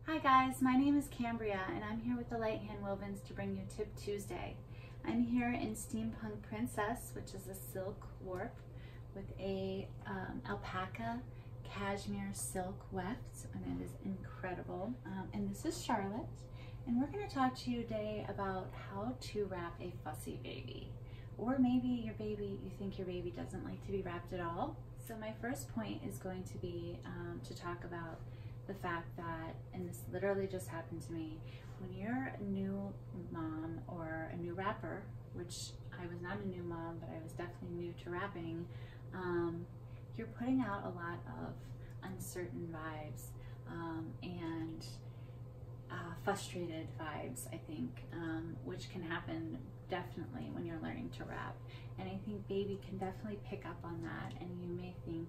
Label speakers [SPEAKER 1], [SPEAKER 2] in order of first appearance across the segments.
[SPEAKER 1] Hi guys, my name is Cambria and I'm here with Alight Handwovens to bring you Tip Tuesday. I'm here in Steampunk Princess, which is a silk warp with a alpaca cashmere silk weft, and it is incredible. And this is Charlotte, and we're going to talk to you today about how to wrap a fussy baby. Or maybe you think your baby doesn't like to be wrapped at all. So my first point is going to be to talk about the fact that, and this literally just happened to me, when you're a new mom or a new wrapper, which I was not a new mom, but I was definitely new to wrapping, you're putting out a lot of uncertain vibes and frustrated vibes, I think, which can happen definitely when you're learning to wrap. And I think baby can definitely pick up on that, and you may think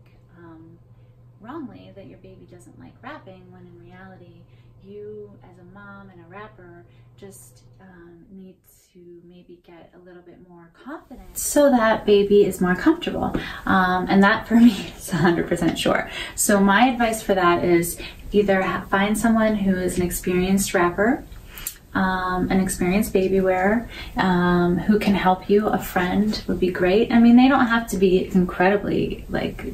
[SPEAKER 1] wrongly that your baby doesn't like wrapping, when in reality you as a mom and a wrapper just need to maybe get a little bit more confident so that baby is more comfortable, and that for me is 100% sure. So my advice for that is either find someone who is an experienced wrapper, an experienced baby wearer, who can help you. A friend would be great. I mean, they don't have to be incredibly,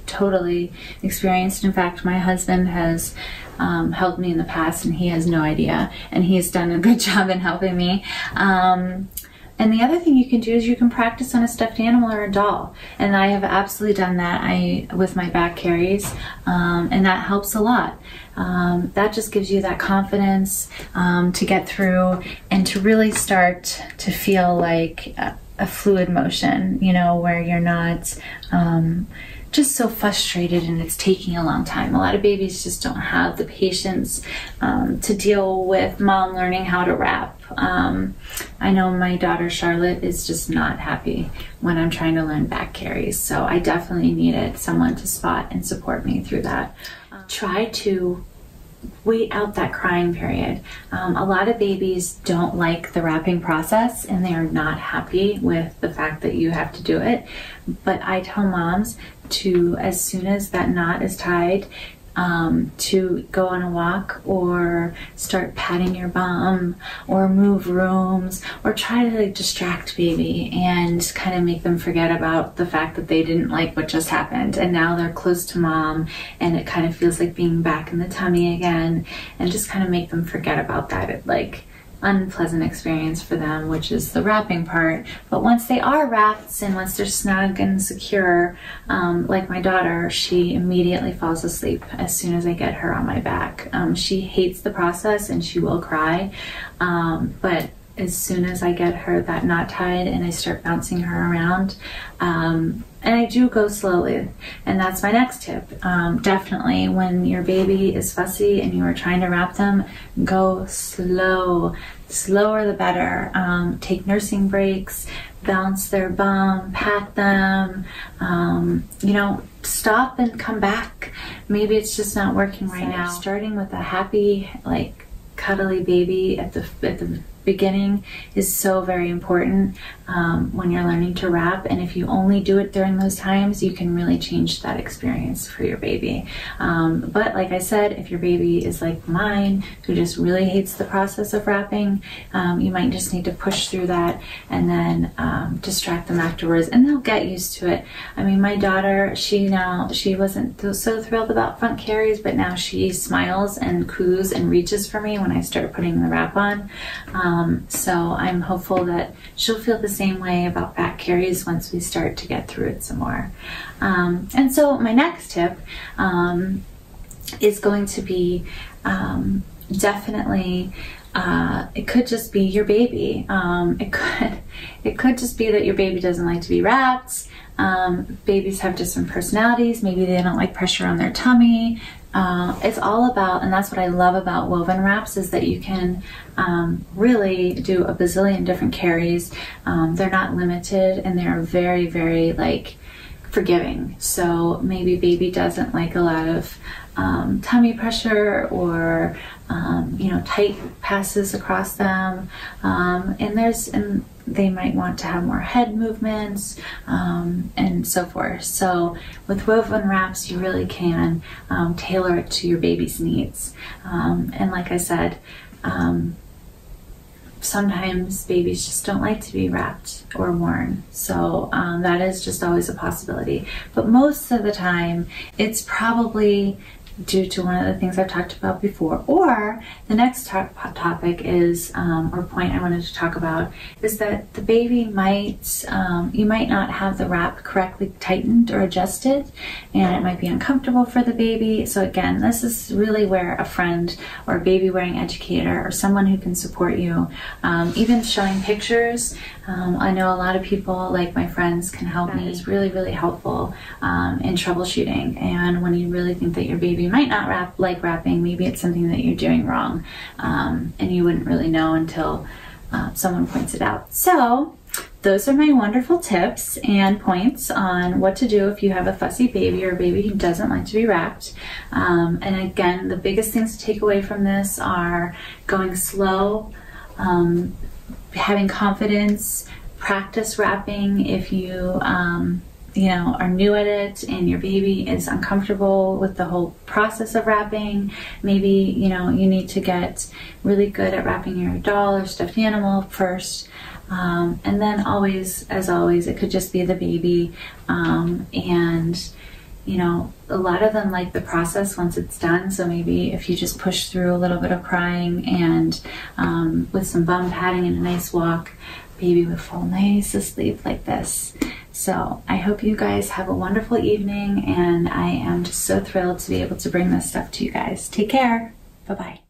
[SPEAKER 1] totally experienced. In fact, my husband has helped me in the past, and he has no idea, and he's done a good job in helping me. And the other thing you can do is you can practice on a stuffed animal or a doll. And I have absolutely done that with my back carries, and that helps a lot. That just gives you that confidence to get through and to really start to feel like a fluid motion, you know, where you're not just so frustrated and it's taking a long time. A lot of babies just don't have the patience to deal with mom learning how to wrap. I know my daughter Charlotte is just not happy when I'm trying to learn back carries, so I definitely needed someone to spot and support me through that. Try to wait out that crying period. A lot of babies don't like the wrapping process, and they are not happy with the fact that you have to do it. But I tell moms to, as soon as that knot is tied, to go on a walk or start patting your bum or move rooms or try to distract baby and kind of make them forget about the fact that they didn't like what just happened, and now they're close to mom and it kind of feels like being back in the tummy again, and just kind of make them forget about that unpleasant experience for them, which is the wrapping part. But once they are wrapped and once they're snug and secure, like my daughter, she immediately falls asleep as soon as I get her on my back. She hates the process and she will cry, but as soon as I get her that knot tied and I start bouncing her around, and I do go slowly, and that's my next tip. Definitely when your baby is fussy and you are trying to wrap them, go slow. Slower the better. Take nursing breaks, bounce their bum, pat them, you know, stop and come back. Maybe it's just not working right now. Starting with a happy, cuddly baby at the beginning is so very important when you're learning to wrap, and if you only do it during those times, you can really change that experience for your baby. But like I said, if your baby is like mine, who just really hates the process of wrapping, you might just need to push through that and then distract them afterwards, and they'll get used to it. I mean, my daughter, she wasn't so thrilled about front carries, but now she smiles and coos and reaches for me when I start putting the wrap on. So I'm hopeful that she'll feel the same way about back carries once we start to get through it some more. And so my next tip is going to be definitely, it could just be your baby. It could just be that your baby doesn't like to be wrapped. Babies have different personalities. Maybe they don't like pressure on their tummy. It's all about, and that's what I love about woven wraps, is that you can really do a bazillion different carries. They're not limited, and they're very, very forgiving. So maybe baby doesn't like a lot of tummy pressure or you know, tight passes across them, and they might want to have more head movements, and so forth. So with woven wraps, you really can tailor it to your baby's needs. And like I said, sometimes babies just don't like to be wrapped or worn. So that is just always a possibility. But most of the time, it's probably due to one of the things I've talked about before. Or the next topic is, or point I wanted to talk about, is that the baby might, you might not have the wrap correctly tightened or adjusted, and it might be uncomfortable for the baby. So again, this is really where a friend or a baby wearing educator or someone who can support you, even showing pictures. I know a lot of people, like my friends, can help me. It's really, really helpful in troubleshooting. And when you really think that your baby might not like wrapping, maybe it's something that you're doing wrong, and you wouldn't really know until someone points it out. So those are my wonderful tips and points on what to do if you have a fussy baby or a baby who doesn't like to be wrapped. And again, the biggest things to take away from this are going slow, having confidence, practice wrapping if you you know, are new at it and your baby is uncomfortable with the whole process of wrapping. Maybe, you know, you need to get really good at wrapping your doll or stuffed animal first. And then always, as always, it could just be the baby. And, you know, a lot of them like the process once it's done. So maybe if you just push through a little bit of crying and with some bum padding and a nice walk, baby would fall nice asleep like this. So I hope you guys have a wonderful evening, and I am just so thrilled to be able to bring this stuff to you guys. Take care. Bye-bye.